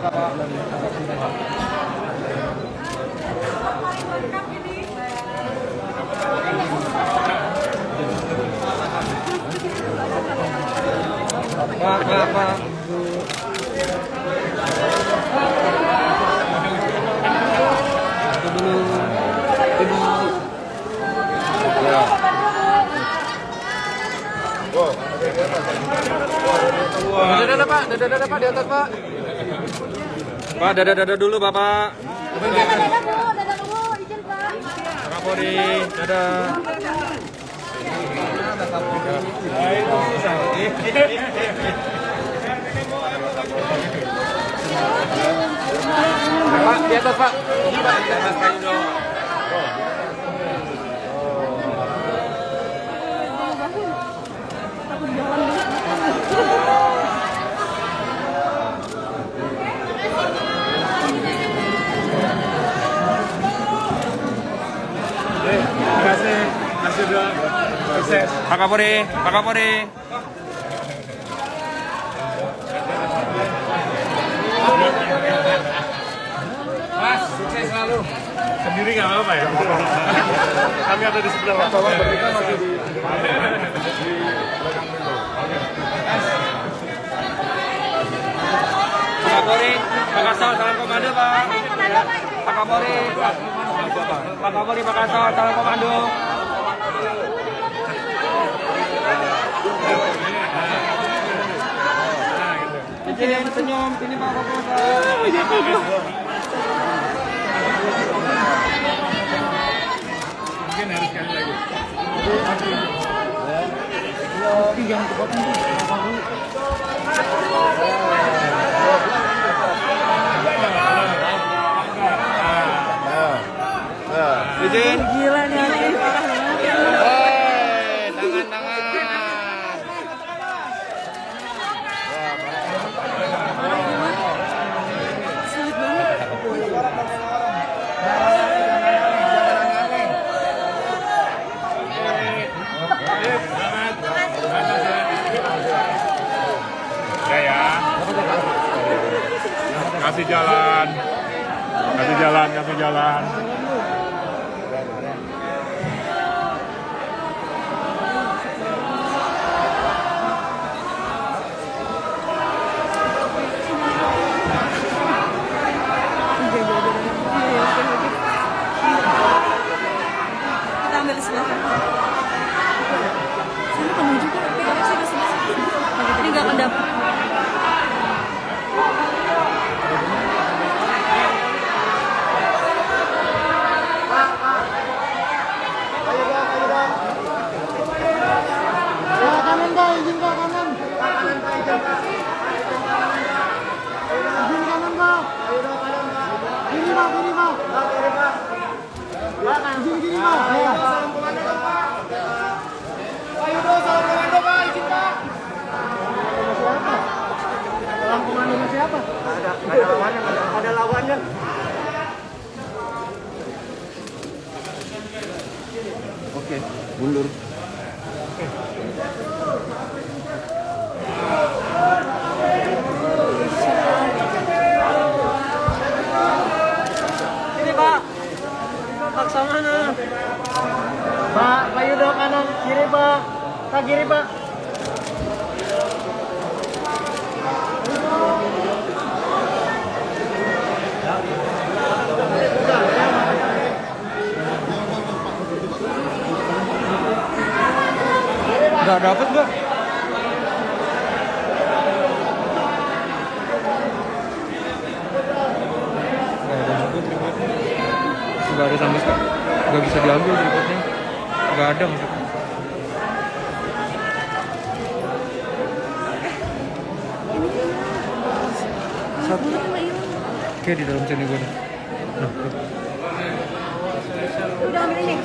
Pak. Dulu. Ya. Dadah Pak, dadah Pak di atas Pak. Pak, dadah dulu Bapak. Dadah dulu, izin Pak. Pak Kapolri, dadah. Pak, di atas Pak. Di atas kayu dong. Masih udah sukses. Pak Kapolri, Pak Kapolri. Mas, sukses selalu. Sendiri nggak apa-apa ya? Kami ada di sebelah bawah, mereka masih di Pak Kapolri, Pak Kasal, salam komando Pak. Pak Kapolri, Pak Kapolri, Pak Kasal, salam komando. Izin senyum, ini Pak Kapolri. mungkin harus sekali lagi. Yang tepat izin. Gila nih aneh. Tangan. Sulit banget. Ya. Kasih jalan. Kasih jalan. Kita ambil di sebelah sana. Sana penuh juga. Pikirnya sih di sebelah sana. Ini nggak kedap. Kanan Pak, izin Pak, kanan. Izin kanan Pak. Gini Pak. Izin gini Pak. Salam komando Pak. Ayo dong, salam komando Pak, izin Pak. Salam komando siapa? Ada lawannya. Oke, mundur. Ini Pak. Paksa mana? Pak Yudo kanan, kiri Pak. Pak kiri Pak. Nggak dapet nggak? Nggak ada sama sekali. Nggak bisa diambil tripodnya. Nggak ada maksudnya. Satu. Oke, di dalam sini gue. Nah, Udah ambil ini.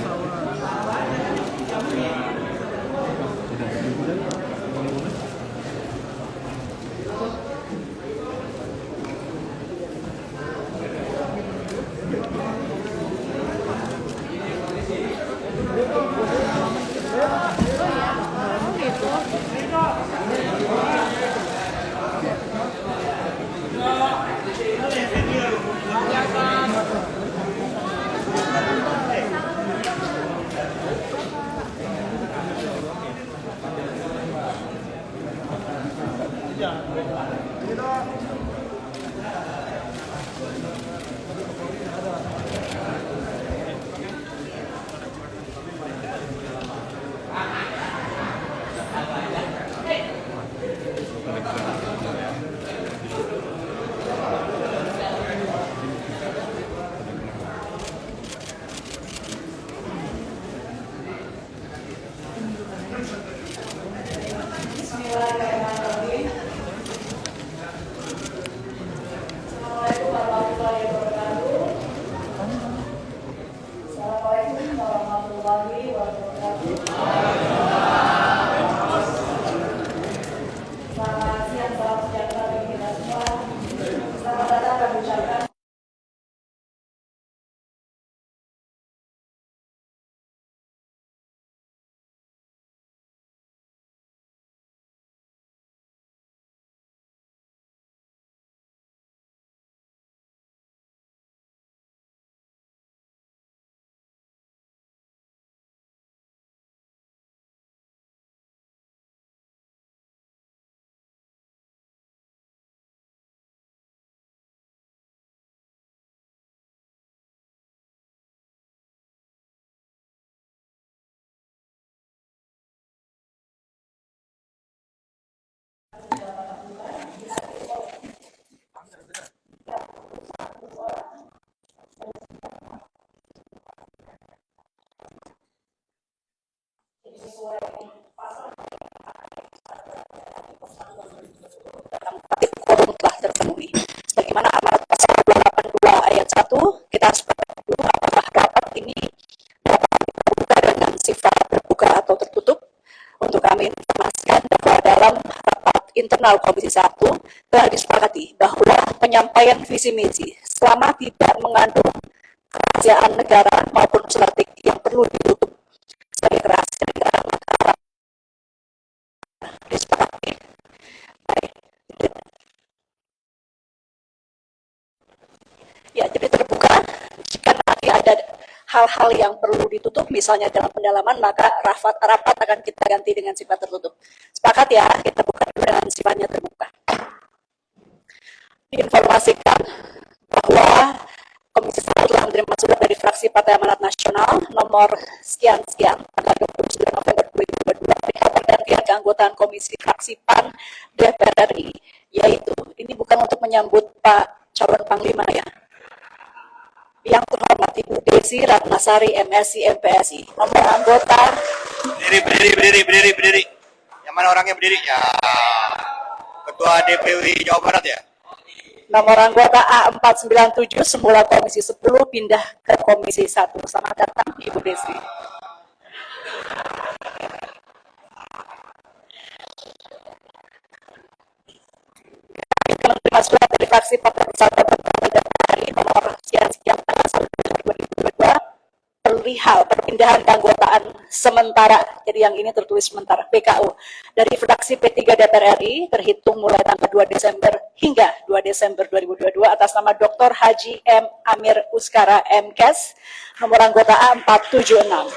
Quorum telah terpenuhi. Sebagaimana amanat pasal 282 ayat 1, kita sepakat dulu apakah rapat ini dapat dibuka dengan sifat terbuka atau tertutup. Untuk kami informasikan bahwa dalam rapat internal Komisi 1 telah disepakati bahwa penyampaian visi misi selama tidak mengandung kerahasiaan negara maupun strategi yang perlu ditutup sebagai kerahasiaan negara maka disepakati. Baik. Ya, jadi terbuka. Jika nanti ada hal-hal yang perlu ditutup, misalnya dalam pendalaman, maka rapat akan kita ganti dengan sifat tertutup. Sepakat ya, kita buka dulu dengan sifatnya terbuka. Diinformasikan bahwa Komisi 1 telah menerima surat dari fraksi Partai Amanat Nasional nomor sekian-sekian tanggal 29 November 2022 perihal pergantian keanggotaan Komisi Fraksi PAN DPR RI, yaitu ini bukan untuk menyambut Pak calon Panglima ya. Yang terhormat Ibu Desi Ratnasari MSI MPSI, nomor anggota Berdiri. Yang mana orangnya berdiri? Ya, Ketua DPW Jawa Barat ya. nomor anggota A497 semula Komisi 10 pindah ke Komisi 1. Selamat datang Ibu Desi. Menerima surat dari fraksi Partai Persatuan Pembangunan hari nomor sekian-sekian tanggal 1 Desember 2022 perihal perpindahan keanggotaan sementara, jadi yang ini tertulis sementara, PKU dari fraksi P3 DPR RI terhitung mulai tanggal 2 Desember hingga 2 Desember 2022 atas nama Dr. Haji M. Amir Uskara MKes, nomor anggota A476.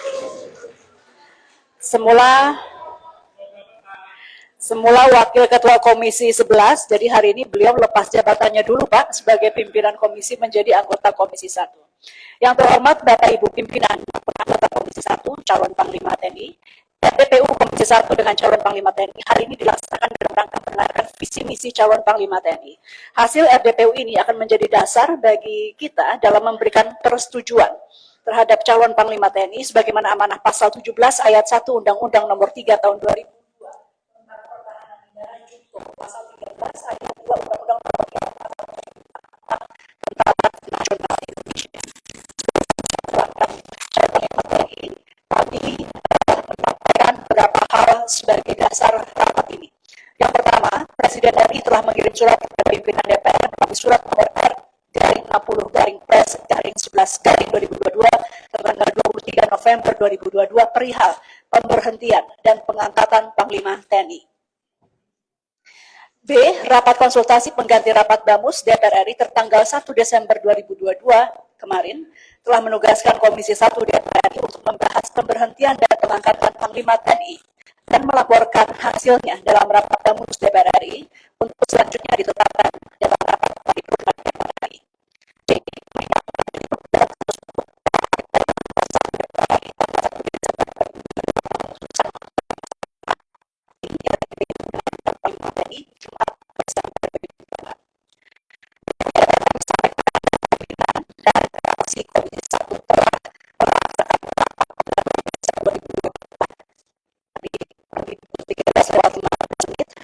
Semula Wakil Ketua Komisi 11, jadi hari ini beliau lepas jabatannya dulu Pak sebagai pimpinan komisi menjadi anggota Komisi 1. Yang terhormat Bapak Ibu pimpinan anggota Komisi 1, calon Panglima TNI, RDPU Komisi 1 dengan calon Panglima TNI hari ini dilaksanakan dalam rangka mendengarkan visi misi calon Panglima TNI. Hasil RDPU ini akan menjadi dasar bagi kita dalam memberikan persetujuan terhadap calon Panglima TNI sebagaimana amanah pasal 17 ayat 1 Undang-Undang Nomor 3 Tahun 2000. Pasal 13 ayat 2 Undang-Undang Nomor 3 Tentara Nasional Indonesia. Kami menyampaikan beberapa hal sebagai dasar rapat ini. Yang pertama, Presiden RI telah mengirim surat kepada pimpinan DPR melalui surat nomor R-60-Pres-11-2022 tanggal 23 November 2022 perihal pemberhentian dan pengangkatan Panglima TNI. B. Rapat konsultasi pengganti rapat Bamus DPR RI tertanggal 1 Desember 2022 kemarin telah menugaskan Komisi 1 DPR RI untuk membahas pemberhentian dan pengangkatan Panglima TNI dan melaporkan hasilnya dalam rapat Bamus DPR RI untuk selanjutnya ditetapkan dalam rapat paripurna DPR RI.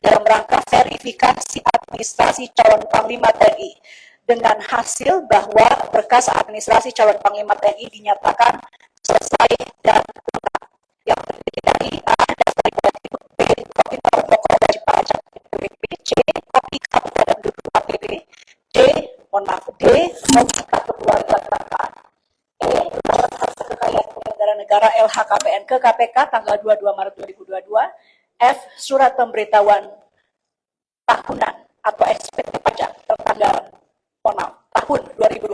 Dalam rangka verifikasi administrasi calon Panglima TNI dengan hasil bahwa berkas administrasi calon Panglima TNI dinyatakan selesai dan lengkap. Yang terdiri dari A. Daftar riwayat hidup, B. Kopi nomor pokok wajib pajak PPWP, C. Kopi kartu tanda penduduk KTP, D. Mohon maaf. D. Logika kekeluargaan. E. Laporan harta kekayaan penyelenggara negara LHKPN ke KPK tanggal 22 Maret 2022. F. Surat pemberitahuan tahunan atau SPT pajak tertanggal tahun 2021.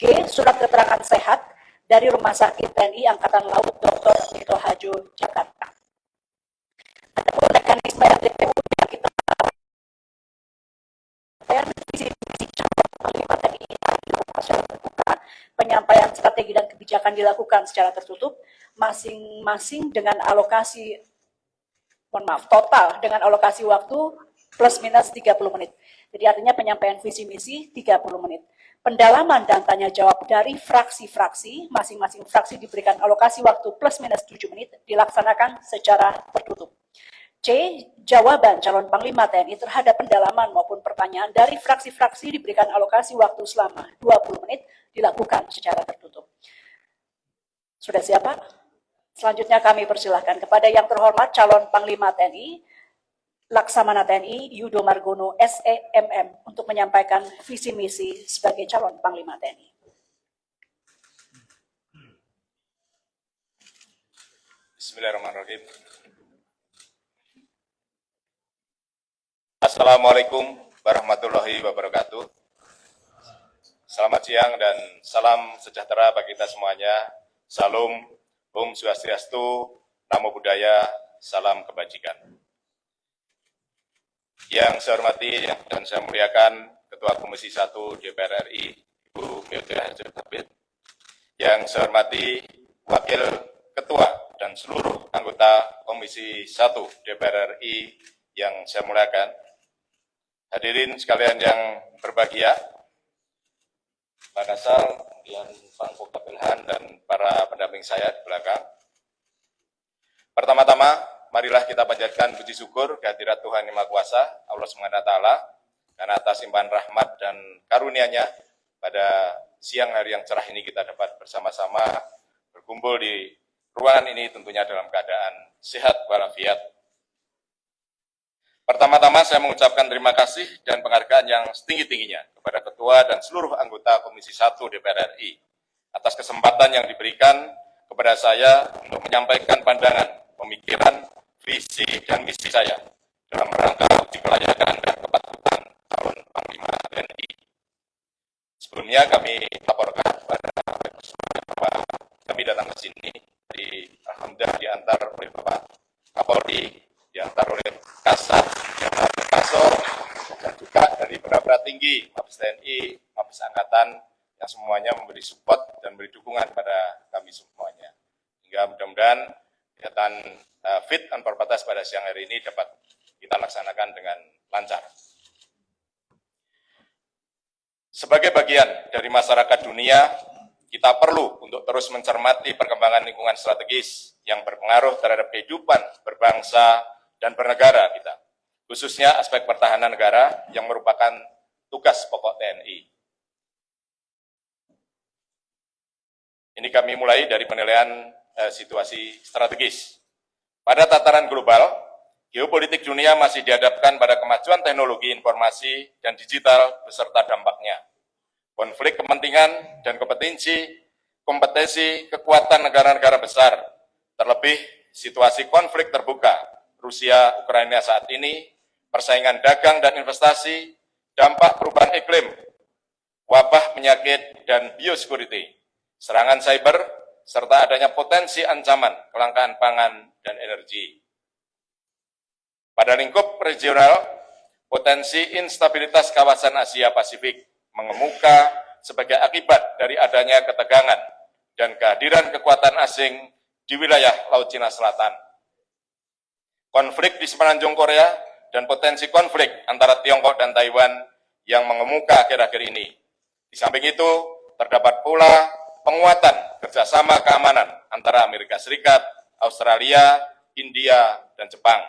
G. Surat keterangan sehat dari Rumah Sakit TNI Angkatan Laut Dr. Nito Hajo, Jakarta. Adapun mekanisme RDPU yang kita penyampaian strategi dan kebijakan dilakukan secara tertutup, masing-masing dengan alokasi, total dengan alokasi waktu plus minus 30 menit. Jadi artinya penyampaian visi misi 30 menit. Pendalaman dan tanya jawab dari fraksi-fraksi, masing-masing fraksi diberikan alokasi waktu plus minus 7 menit, dilaksanakan secara tertutup. C. Jawaban calon Panglima TNI terhadap pendalaman maupun pertanyaan dari fraksi-fraksi diberikan alokasi waktu selama 20 menit, dilakukan secara tertutup. Sudah siapa? Selanjutnya kami persilahkan kepada yang terhormat calon Panglima TNI, Laksamana TNI Yudo Margono SEMM untuk menyampaikan visi misi sebagai calon Panglima TNI. Bismillahirrahmanirrahim. Assalamualaikum warahmatullahi wabarakatuh. Selamat siang dan salam sejahtera bagi kita semuanya. Salam, Om Swastiastu, Namo Buddhaya, salam kebajikan. Yang saya hormati dan saya muliakan Ketua Komisi 1 DPR RI, Ibu Mewati Hajar-Tabit. Yang saya hormati Wakil Ketua dan seluruh anggota Komisi 1 DPR RI yang saya muliakan. Hadirin sekalian yang berbahagia, Pak Kasal, kemudian Pak Pokapilhan, dan para pendamping saya di belakang. Pertama-tama, marilah kita panjatkan puji syukur kehadirat Tuhan Yang Maha Kuasa, Allah SWT, karena atas limpahan rahmat dan karunia-Nya, pada siang hari yang cerah ini kita dapat bersama-sama berkumpul di ruangan ini tentunya dalam keadaan sehat walafiat. Pertama-tama saya mengucapkan terima kasih dan penghargaan yang setinggi-tingginya kepada Ketua dan seluruh anggota Komisi 1 DPR RI atas kesempatan yang diberikan kepada saya untuk menyampaikan pandangan, pemikiran, visi, dan misi saya dalam rangka uji kelayakan dan kepatutan calon Panglima TNI. Sebelumnya kami laporkan kepada bahwa kami datang ke sini alhamdulillah diantar oleh Bapak Kapolri, diantar oleh Kasat, diantar oleh Kasor, dan juga dari beberapa tinggi Mabes TNI, Mabes Angkatan, yang semuanya memberi support dan memberi dukungan pada kami semuanya. Hingga mudah-mudahan kegiatan fit and proper test pada siang hari ini dapat kita laksanakan dengan lancar. Sebagai bagian dari masyarakat dunia, kita perlu untuk terus mencermati perkembangan lingkungan strategis yang berpengaruh terhadap kehidupan berbangsa dan bernegara kita, khususnya aspek pertahanan negara yang merupakan tugas pokok TNI. Ini kami mulai dari penilaian situasi strategis. Pada tataran global, geopolitik dunia masih dihadapkan pada kemajuan teknologi informasi dan digital beserta dampaknya. Konflik kepentingan dan kompetensi kekuatan negara-negara besar, terlebih situasi konflik terbuka Rusia-Ukraina saat ini, persaingan dagang dan investasi, dampak perubahan iklim, wabah penyakit dan biosecurity, serangan cyber, serta adanya potensi ancaman kelangkaan pangan dan energi. Pada lingkup regional, potensi instabilitas kawasan Asia Pasifik mengemuka sebagai akibat dari adanya ketegangan dan kehadiran kekuatan asing di wilayah Laut Cina Selatan. Konflik di semenanjung Korea dan potensi konflik antara Tiongkok dan Taiwan yang mengemuka akhir-akhir ini. Di samping itu, terdapat pula penguatan kerjasama keamanan antara Amerika Serikat, Australia, India, dan Jepang,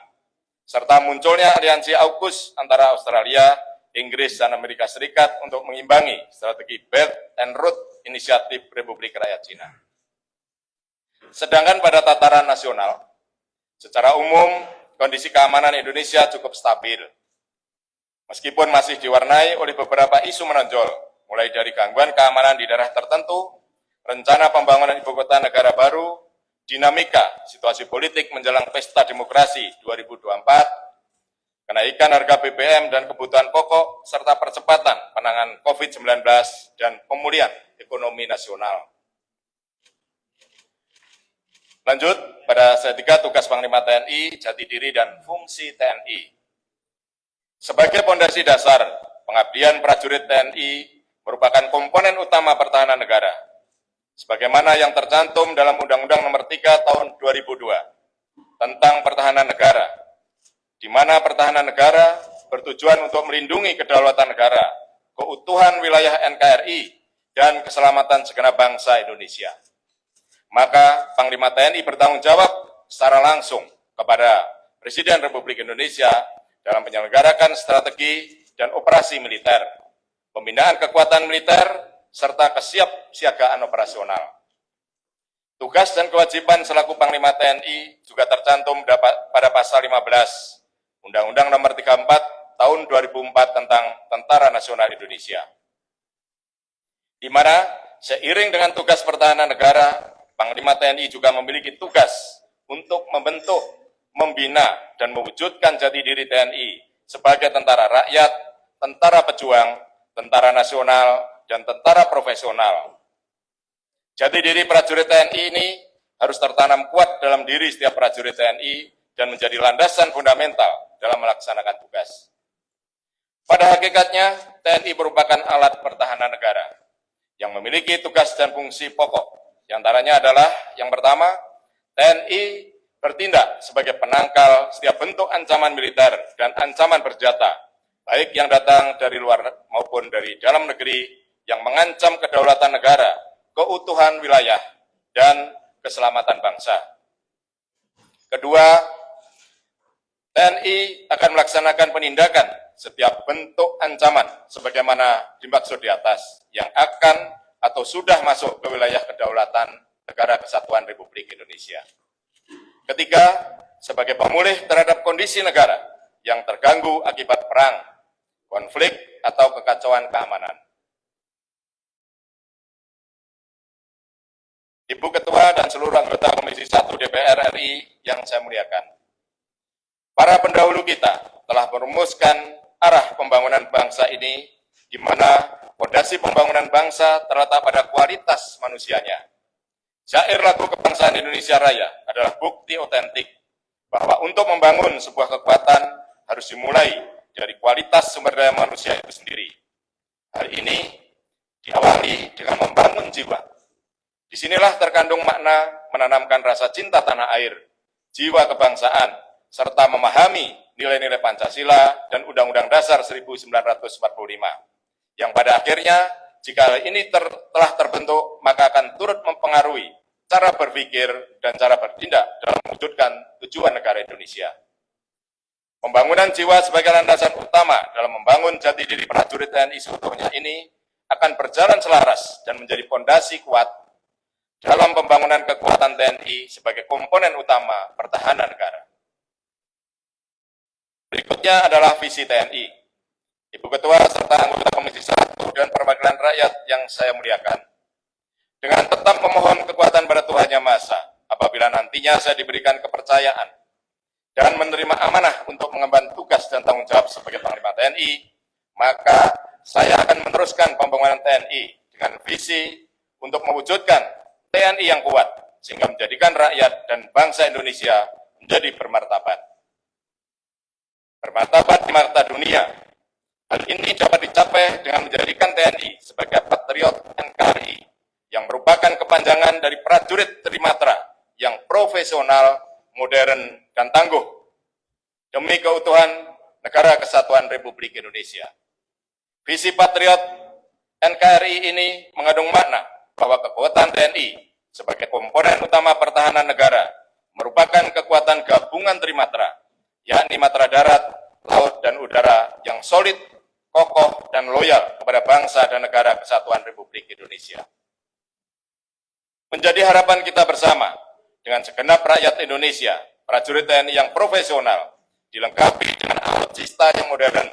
serta munculnya aliansi AUKUS antara Australia, Inggris, dan Amerika Serikat untuk mengimbangi strategi Belt and Road Inisiatif Republik Rakyat Cina. Sedangkan pada tataran nasional, secara umum kondisi keamanan Indonesia cukup stabil. Meskipun masih diwarnai oleh beberapa isu menonjol, mulai dari gangguan keamanan di daerah tertentu, rencana pembangunan ibu kota negara baru, dinamika situasi politik menjelang pesta demokrasi 2024, kenaikan harga BBM dan kebutuhan pokok, serta percepatan penanganan COVID-19 dan pemulihan ekonomi nasional. Lanjut, pada slide 3, tugas Panglima TNI, jati diri dan fungsi TNI. Sebagai pondasi dasar, pengabdian prajurit TNI merupakan komponen utama pertahanan negara, sebagaimana yang tercantum dalam Undang-Undang Nomor 3 Tahun 2002 tentang Pertahanan Negara, di mana pertahanan negara bertujuan untuk melindungi kedaulatan negara, keutuhan wilayah NKRI, dan keselamatan segenap bangsa Indonesia. Maka Panglima TNI bertanggung jawab secara langsung kepada Presiden Republik Indonesia dalam menyelenggarakan strategi dan operasi militer, pembinaan kekuatan militer, serta kesiapsiagaan operasional. Tugas dan kewajiban selaku Panglima TNI juga tercantum pada pasal 15 Undang-Undang Nomor 34 Tahun 2004 tentang Tentara Nasional Indonesia, di mana seiring dengan tugas pertahanan negara, Panglima TNI juga memiliki tugas untuk membentuk, membina, dan mewujudkan jati diri TNI sebagai tentara rakyat, tentara pejuang, tentara nasional, dan tentara profesional. Jati diri prajurit TNI ini harus tertanam kuat dalam diri setiap prajurit TNI dan menjadi landasan fundamental dalam melaksanakan tugas. Pada hakikatnya, TNI merupakan alat pertahanan negara yang memiliki tugas dan fungsi pokok. Di antaranya adalah, yang pertama, TNI bertindak sebagai penangkal setiap bentuk ancaman militer dan ancaman bersenjata, baik yang datang dari luar maupun dari dalam negeri, yang mengancam kedaulatan negara, keutuhan wilayah, dan keselamatan bangsa. Kedua, TNI akan melaksanakan penindakan setiap bentuk ancaman sebagaimana dimaksud di atas yang akan atau sudah masuk ke wilayah kedaulatan Negara Kesatuan Republik Indonesia. Ketiga, sebagai pemulih terhadap kondisi negara yang terganggu akibat perang, konflik, atau kekacauan keamanan. Ibu Ketua dan seluruh anggota Komisi 1 DPR RI yang saya muliakan, para pendahulu kita telah merumuskan arah pembangunan bangsa ini, di mana fondasi pembangunan bangsa terletak pada kualitas manusianya. Syair lagu kebangsaan Indonesia Raya adalah bukti otentik bahwa untuk membangun sebuah kekuatan harus dimulai dari kualitas sumber daya manusia itu sendiri. Hal ini diawali dengan membangun jiwa. Disinilah terkandung makna menanamkan rasa cinta tanah air, jiwa kebangsaan, serta memahami nilai-nilai Pancasila dan Undang-Undang Dasar 1945. Yang pada akhirnya, jika hal ini telah terbentuk, maka akan turut mempengaruhi cara berpikir dan cara bertindak dalam mewujudkan tujuan negara Indonesia. Pembangunan jiwa sebagai landasan utama dalam membangun jati diri prajurit TNI seutuhnya ini akan berjalan selaras dan menjadi fondasi kuat dalam pembangunan kekuatan TNI sebagai komponen utama pertahanan negara. Berikutnya adalah visi TNI. Ibu Ketua serta anggota Komisi 1 dan Perwakilan Rakyat yang saya muliakan, dengan tetap memohon kekuatan pada Tuhan Yang Maha Esa, apabila nantinya saya diberikan kepercayaan dan menerima amanah untuk mengemban tugas dan tanggung jawab sebagai Panglima TNI, maka saya akan meneruskan pembangunan TNI dengan visi untuk mewujudkan TNI yang kuat, sehingga menjadikan rakyat dan bangsa Indonesia menjadi bermartabat. Bermartabat di mata dunia. Hal ini dapat dicapai dengan menjadikan TNI sebagai patriot NKRI yang merupakan kepanjangan dari prajurit Trimatra yang profesional, modern, dan tangguh demi keutuhan Negara Kesatuan Republik Indonesia. Visi patriot NKRI ini mengandung makna bahwa kekuatan TNI sebagai komponen utama pertahanan negara merupakan kekuatan gabungan Trimatra, yakni matra darat, laut, dan udara yang solid, kokoh, dan loyal kepada bangsa dan negara Kesatuan Republik Indonesia. Menjadi harapan kita bersama dengan segenap rakyat Indonesia, prajurit TNI yang profesional, dilengkapi dengan alutsista yang modern,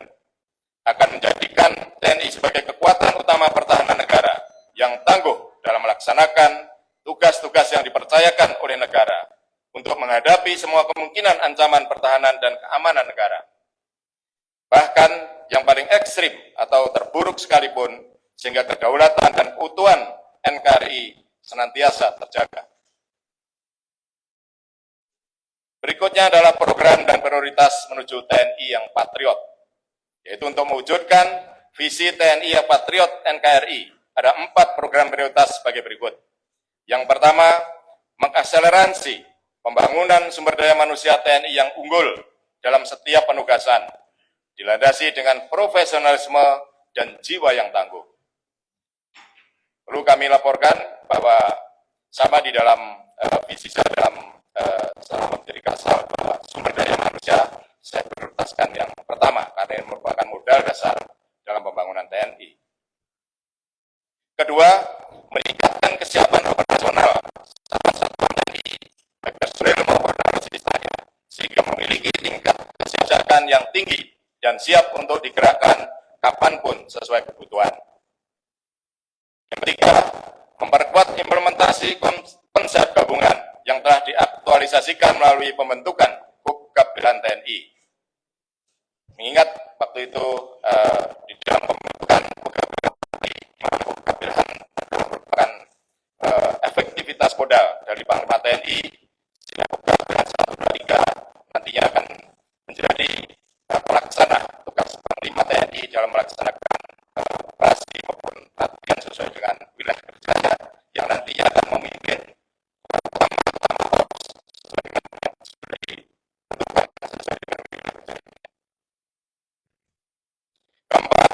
akan menjadikan TNI sebagai kekuatan utama pertahanan negara yang tangguh dalam melaksanakan tugas-tugas yang dipercayakan oleh negara untuk menghadapi semua kemungkinan ancaman pertahanan dan keamanan negara. Bahkan yang paling ekstrim atau terburuk sekalipun, sehingga kedaulatan dan keutuhan NKRI senantiasa terjaga. Berikutnya adalah program dan prioritas menuju TNI yang patriot, yaitu untuk mewujudkan visi TNI yang patriot NKRI. Ada 4 program prioritas sebagai berikut. Yang pertama, mengakselerasi pembangunan sumber daya manusia TNI yang unggul dalam setiap penugasan, dilandasi dengan profesionalisme dan jiwa yang tangguh. Perlu kami laporkan bahwa sama di dalam visi saya dalam selama menjadi Kasal, bahwa sumber daya manusia saya prioritaskan yang pertama karena ini merupakan modal dasar dalam pembangunan TNI. Kedua, meningkatkan kesiapan operasional satuan TNI baik personil maupun alutsistanya sehingga memiliki tingkat kesiapsiagaan yang tinggi dan siap untuk digerakkan kapanpun sesuai kebutuhan. Yang ketiga, memperkuat implementasi konsep gabungan yang telah diaktualisasikan melalui pembentukan Kukab Belahan TNI. Mengingat waktu itu di dalam pembentukan Kukab Belahan TNI, Kukab Belahan merupakan efektivitas modal dari Panglima TNI, sehingga Kukab Belahan 1, 2, 3 nantinya akan menjadi pelaksana tugas Panglima TNI dalam melaksanakan operasi maupun latihan sesuai dengan wilayah kerjanya yang nantinya akan memimpin keempat,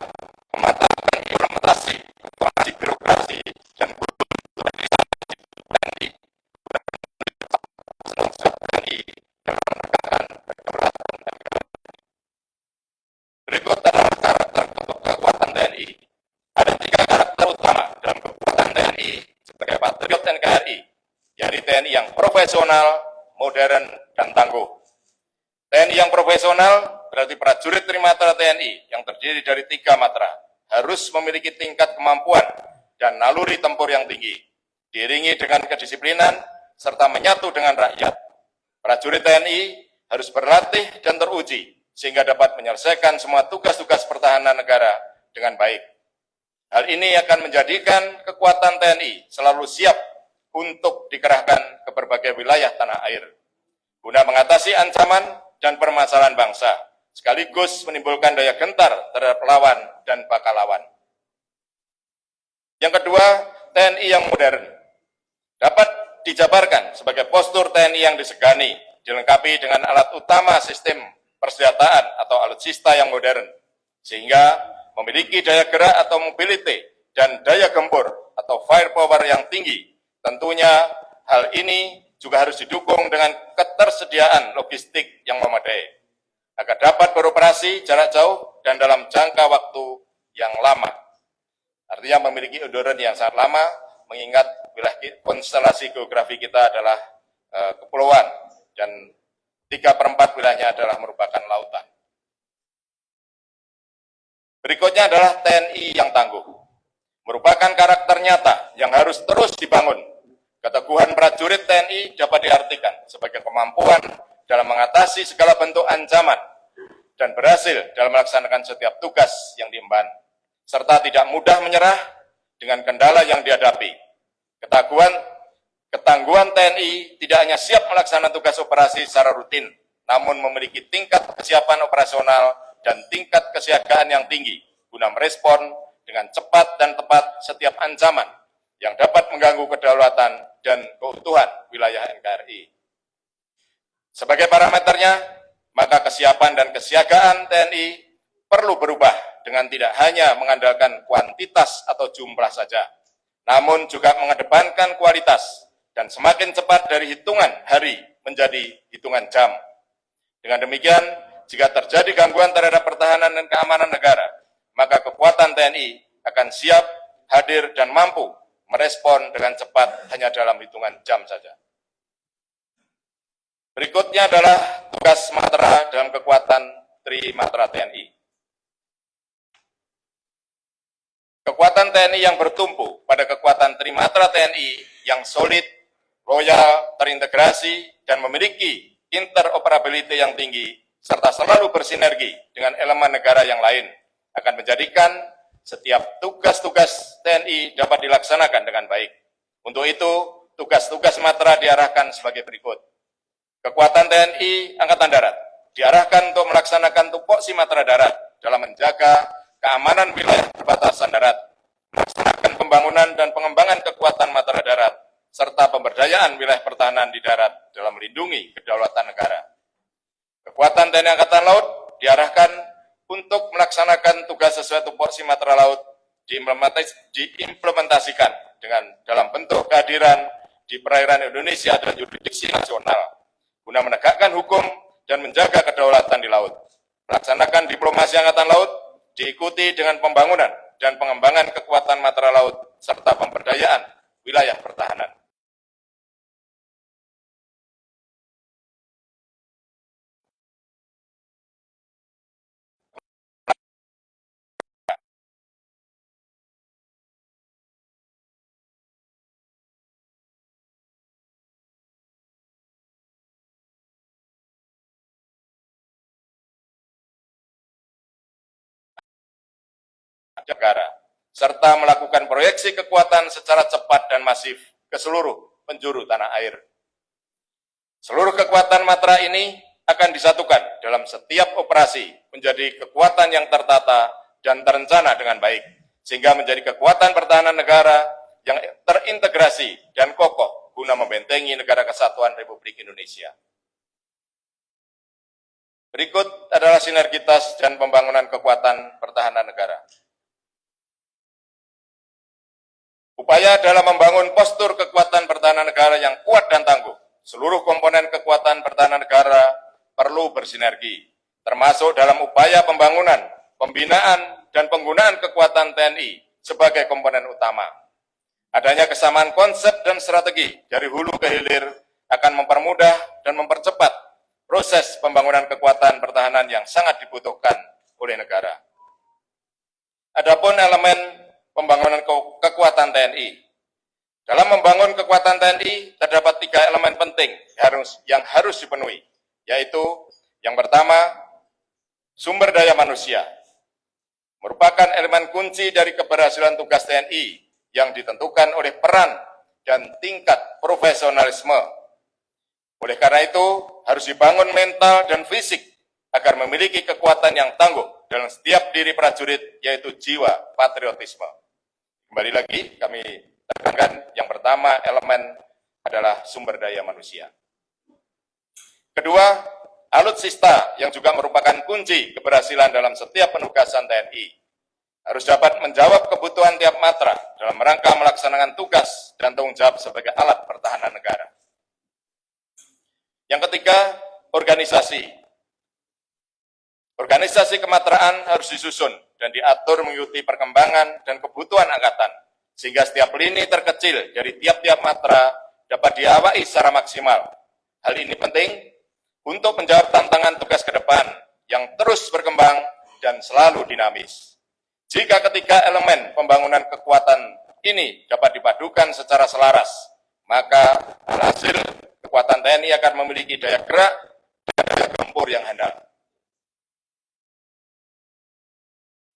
mematangkan implementasi informasi birokrasi dan kultur TNI dalam menegakkan kedaulatan negara. Berikut adalah karakter kekuatan TNI. Ada 3 karakter utama dalam kekuatan TNI sebagai patriot NKRI, yaitu TNI yang profesional, modern, dan tangguh. TNI yang profesional berarti prajurit Trimatra TNI yang terdiri dari 3 matra harus memiliki tingkat kemampuan dan naluri tempur yang tinggi, diiringi dengan kedisiplinan serta menyatu dengan rakyat. Prajurit TNI harus berlatih dan teruji sehingga dapat menyelesaikan semua tugas-tugas pertahanan negara dengan baik. Hal ini akan menjadikan kekuatan TNI selalu siap untuk dikerahkan ke berbagai wilayah tanah air guna mengatasi ancaman dan permasalahan bangsa, sekaligus menimbulkan daya gentar terhadap lawan dan bakal lawan. Yang kedua, TNI yang modern dapat dijabarkan sebagai postur TNI yang disegani, dilengkapi dengan alat utama sistem persenjataan atau alutsista yang modern, sehingga memiliki daya gerak atau mobility dan daya gempur atau firepower yang tinggi. Tentunya hal ini juga harus didukung dengan ketersediaan logistik yang memadai, agar dapat beroperasi jarak jauh dan dalam jangka waktu yang lama. Artinya memiliki endurance yang sangat lama, mengingat wilayah konstelasi geografi kita adalah kepulauan, dan 3/4 wilayahnya adalah merupakan lautan. Berikutnya adalah TNI yang tangguh. Merupakan karakter nyata yang harus terus dibangun. Keteguhan prajurit TNI dapat diartikan sebagai kemampuan dalam mengatasi segala bentuk ancaman dan berhasil dalam melaksanakan setiap tugas yang diemban, serta tidak mudah menyerah dengan kendala yang dihadapi. Ketangguhan TNI tidak hanya siap melaksanakan tugas operasi secara rutin, namun memiliki tingkat kesiapan operasional dan tingkat kesiagaan yang tinggi guna merespon dengan cepat dan tepat setiap ancaman yang dapat mengganggu kedaulatan dan keutuhan wilayah NKRI. Sebagai parameternya, maka kesiapan dan kesiagaan TNI perlu berubah dengan tidak hanya mengandalkan kuantitas atau jumlah saja, namun juga mengedepankan kualitas dan semakin cepat dari hitungan hari menjadi hitungan jam. Dengan demikian, jika terjadi gangguan terhadap pertahanan dan keamanan negara, maka kekuatan TNI akan siap, hadir, dan mampu merespon dengan cepat hanya dalam hitungan jam saja. Berikutnya adalah tugas matra dalam kekuatan Trimatra TNI. Kekuatan TNI yang bertumpu pada kekuatan Trimatra TNI yang solid, loyal, terintegrasi, dan memiliki interoperability yang tinggi, serta selalu bersinergi dengan elemen negara yang lain, akan menjadikan setiap tugas-tugas TNI dapat dilaksanakan dengan baik. Untuk itu, tugas-tugas Matra diarahkan sebagai berikut. Kekuatan TNI Angkatan Darat diarahkan untuk melaksanakan tupoksi Matra Darat dalam menjaga keamanan wilayah perbatasan darat, melaksanakan pembangunan dan pengembangan kekuatan Matra Darat, serta pemberdayaan wilayah pertahanan di darat dalam melindungi kedaulatan negara. Kekuatan TNI Angkatan Laut diarahkan untuk melaksanakan tugas sesuai tupoksi Matra Laut diimplementasikan dalam bentuk kehadiran di perairan Indonesia dan yurisdiksi nasional, guna menegakkan hukum dan menjaga kedaulatan di laut. Melaksanakan diplomasi Angkatan Laut diikuti dengan pembangunan dan pengembangan kekuatan Matra Laut serta pemberdayaan wilayah pertahanan. Negara, serta melakukan proyeksi kekuatan secara cepat dan masif ke seluruh penjuru tanah air. Seluruh kekuatan Matra ini akan disatukan dalam setiap operasi menjadi kekuatan yang tertata dan terencana dengan baik, sehingga menjadi kekuatan pertahanan negara yang terintegrasi dan kokoh guna membentengi negara kesatuan Republik Indonesia. Berikut adalah sinergitas dan pembangunan kekuatan pertahanan negara. Upaya dalam membangun postur kekuatan pertahanan negara yang kuat dan tangguh. Seluruh komponen kekuatan pertahanan negara perlu bersinergi, termasuk dalam upaya pembangunan, pembinaan, dan penggunaan kekuatan TNI sebagai komponen utama. Adanya kesamaan konsep dan strategi dari hulu ke hilir akan mempermudah dan mempercepat proses pembangunan kekuatan pertahanan yang sangat dibutuhkan oleh negara. Adapun elemen pembangunan kekuatan TNI. Dalam membangun kekuatan TNI, terdapat 3 elemen penting yang harus dipenuhi, yaitu yang pertama, sumber daya manusia. Merupakan elemen kunci dari keberhasilan tugas TNI yang ditentukan oleh peran dan tingkat profesionalisme. Oleh karena itu, harus dibangun mental dan fisik agar memiliki kekuatan yang tangguh dalam setiap diri prajurit, yaitu jiwa patriotisme. Kembali lagi, kami tekankan yang pertama elemen adalah sumber daya manusia. Kedua, alutsista yang juga merupakan kunci keberhasilan dalam setiap penugasan TNI. Harus dapat menjawab kebutuhan tiap matra dalam rangka melaksanakan tugas dan tanggung jawab sebagai alat pertahanan negara. Yang ketiga, organisasi. Organisasi kematraan harus disusun dan diatur mengikuti perkembangan dan kebutuhan angkatan, sehingga setiap lini terkecil dari tiap-tiap matra dapat diawai secara maksimal. Hal ini penting untuk menjawab tantangan tugas ke depan yang terus berkembang dan selalu dinamis. Jika ketiga elemen pembangunan kekuatan ini dapat dipadukan secara selaras, maka hasil kekuatan TNI akan memiliki daya gerak dan daya gempur yang handal.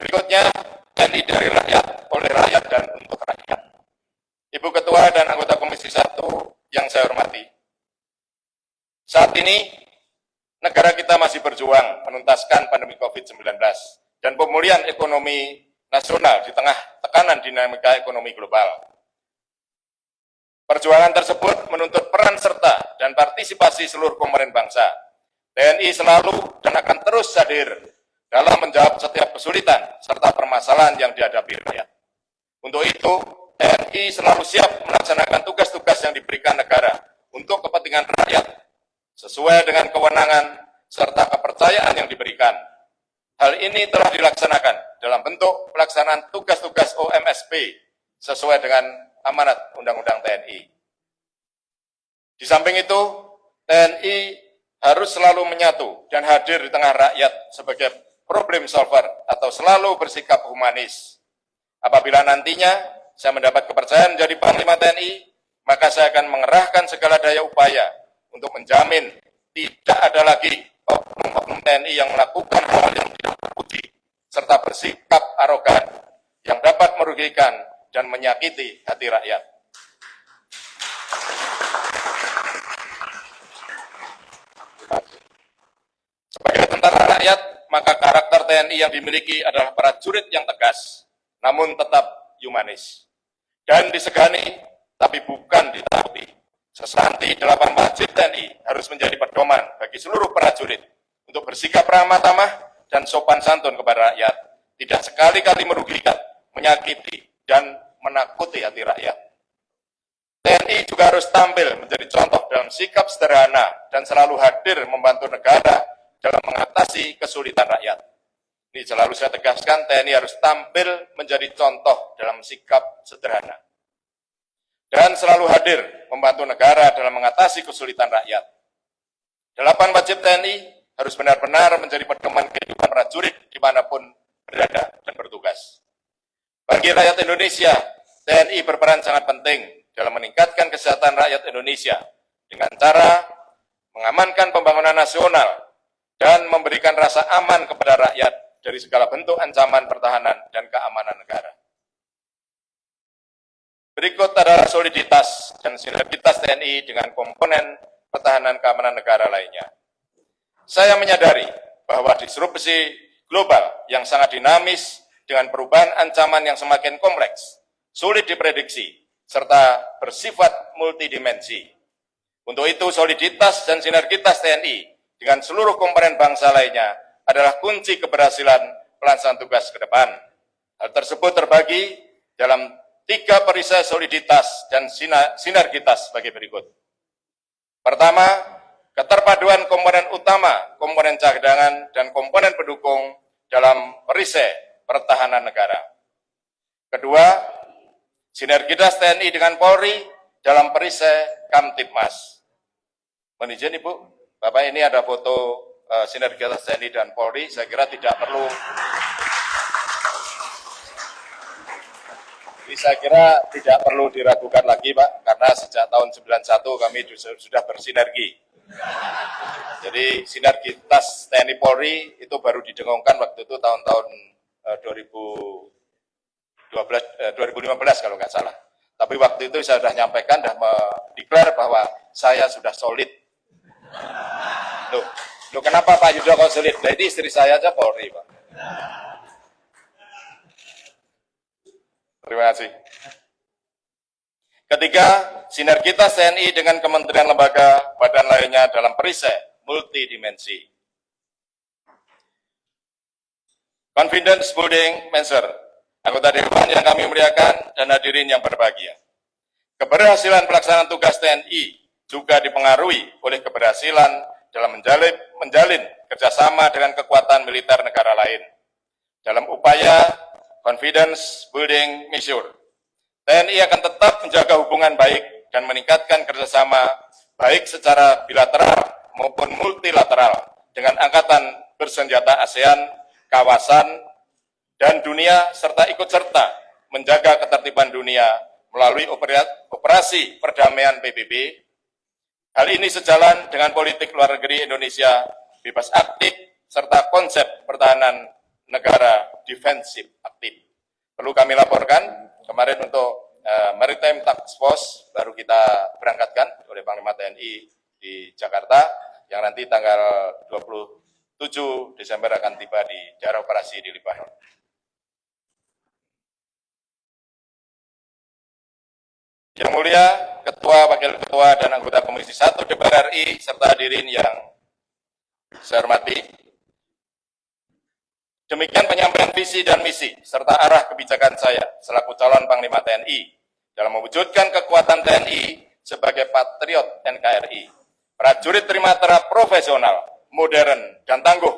Berikutnya, TNI dari rakyat, oleh rakyat, dan untuk rakyat. Ibu Ketua dan anggota Komisi 1 yang saya hormati, saat ini negara kita masih berjuang menuntaskan pandemi COVID-19 dan pemulihan ekonomi nasional di tengah tekanan dinamika ekonomi global. Perjuangan tersebut menuntut peran serta dan partisipasi seluruh komponen bangsa. TNI selalu dan akan terus hadir dalam menjawab setiap kesulitan serta permasalahan yang dihadapi rakyat. Untuk itu, TNI selalu siap melaksanakan tugas-tugas yang diberikan negara untuk kepentingan rakyat, sesuai dengan kewenangan serta kepercayaan yang diberikan. Hal ini telah dilaksanakan dalam bentuk pelaksanaan tugas-tugas OMSP sesuai dengan amanat Undang-Undang TNI. Di samping itu, TNI harus selalu menyatu dan hadir di tengah rakyat sebagai problem solver atau selalu bersikap humanis. Apabila nantinya saya mendapat kepercayaan menjadi Panglima TNI, maka saya akan mengerahkan segala daya upaya untuk menjamin tidak ada lagi oknum-oknum TNI yang melakukan hal yang tidak terpuji, serta bersikap arogan yang dapat merugikan dan menyakiti hati rakyat. Sebagai tentara rakyat, maka karakter TNI yang dimiliki adalah prajurit yang tegas, namun tetap humanis. Dan disegani, tapi bukan ditakuti. Sesanti 8 wajib TNI harus menjadi pedoman bagi seluruh prajurit untuk bersikap ramah tamah dan sopan santun kepada rakyat, tidak sekali-kali merugikan, menyakiti, dan menakuti hati rakyat. TNI juga harus tampil menjadi contoh dalam sikap sederhana dan selalu hadir membantu negara dalam mengatasi kesulitan rakyat. Ini selalu saya tegaskan, TNI harus tampil menjadi contoh dalam sikap sederhana dan selalu hadir membantu negara dalam mengatasi kesulitan rakyat. 8 wajib TNI harus benar-benar menjadi pedoman kehidupan prajurit dimanapun berada dan bertugas. Bagi rakyat Indonesia, TNI berperan sangat penting dalam meningkatkan kesehatan rakyat Indonesia dengan cara mengamankan pembangunan nasional dan memberikan rasa aman kepada rakyat dari segala bentuk ancaman pertahanan dan keamanan negara. Berikut adalah soliditas dan sinergitas TNI dengan komponen pertahanan keamanan negara lainnya. Saya menyadari bahwa disrupsi global yang sangat dinamis dengan perubahan ancaman yang semakin kompleks, sulit diprediksi, serta bersifat multidimensi. Untuk itu, soliditas dan sinergitas TNI dengan seluruh komponen bangsa lainnya adalah kunci keberhasilan pelaksanaan tugas ke depan. Hal tersebut terbagi dalam 3 perisai soliditas dan sinergitas sebagai berikut. Pertama, keterpaduan komponen utama, komponen cadangan, dan komponen pendukung dalam perisai pertahanan negara. Kedua, sinergitas TNI dengan Polri dalam perisai Kamtibmas. Mohon izin Ibu, Bapak, ini ada foto sinergitas TNI dan Polri, saya kira tidak perlu. Saya kira tidak perlu diragukan lagi, Pak, karena sejak tahun 91 kami sudah bersinergi. Jadi sinergitas TNI Polri itu baru didengungkan waktu itu tahun-tahun 2015 kalau nggak salah. Tapi waktu itu saya sudah nyampaikan dan mendeklar bahwa saya sudah solid. Loh, kenapa Pak Yudo kok solid? Jadi istri saya aja Polri, Pak. Terima kasih. Ketiga, sinergitas TNI dengan kementerian, lembaga, badan lainnya dalam perisai multidimensi. Confidence building measure. Anggota Dewan yang kami muliakan dan hadirin yang berbahagia. Keberhasilan pelaksanaan tugas TNI juga dipengaruhi oleh keberhasilan dalam menjalin kerjasama dengan kekuatan militer negara lain. Dalam upaya confidence building measure, TNI akan tetap menjaga hubungan baik dan meningkatkan kerjasama baik secara bilateral maupun multilateral dengan angkatan bersenjata ASEAN, kawasan, dan dunia, serta ikut serta menjaga ketertiban dunia melalui operasi perdamaian PBB. Hal ini sejalan dengan politik luar negeri Indonesia bebas aktif serta konsep pertahanan negara defensif aktif. Perlu kami laporkan, kemarin untuk Maritime Task Force baru kita berangkatkan oleh Panglima TNI di Jakarta, yang nanti tanggal 27 Desember akan tiba di daerah operasi di Libanon. Yang mulia, Ketua, Wakil Ketua, dan anggota Komisi 1 DPR RI, serta hadirin yang saya hormati. Demikian penyampaian visi dan misi, serta arah kebijakan saya selaku calon Panglima TNI dalam mewujudkan kekuatan TNI sebagai patriot NKRI. Prajurit Trimatra profesional, modern, dan tangguh,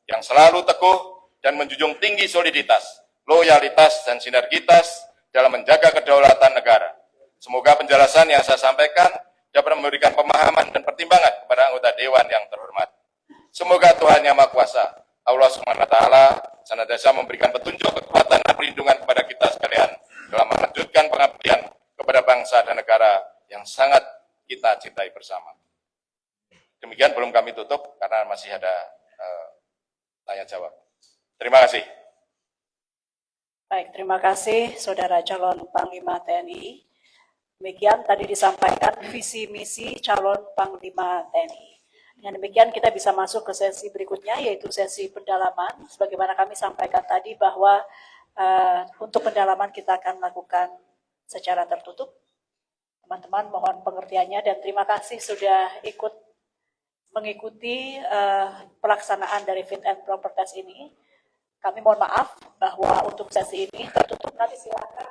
yang selalu teguh dan menjunjung tinggi soliditas, loyalitas, dan sinergitas dalam menjaga kedaulatan negara. Semoga penjelasan yang saya sampaikan dapat memberikan pemahaman dan pertimbangan kepada anggota Dewan yang terhormat. Semoga Tuhan Yang Maha Kuasa, Allah Subhanahu wa Ta'ala, senantiasa memberikan petunjuk, kekuatan, dan perlindungan kepada kita sekalian. bangsa dan negara yang sangat kita cintai bersama. Demikian belum kami tutup karena masih ada tanya jawab. Terima kasih. Baik, terima kasih Saudara calon Panglima TNI. Demikian tadi disampaikan visi misi calon Panglima TNI. Dengan demikian kita bisa masuk ke sesi berikutnya, yaitu sesi pendalaman. Sebagaimana kami sampaikan tadi bahwa untuk pendalaman kita akan lakukan secara tertutup. Teman-teman mohon pengertiannya dan terima kasih sudah ikut mengikuti pelaksanaan dari Fit and Proper Test ini. Kami mohon maaf bahwa untuk sesi ini tertutup, nanti silakan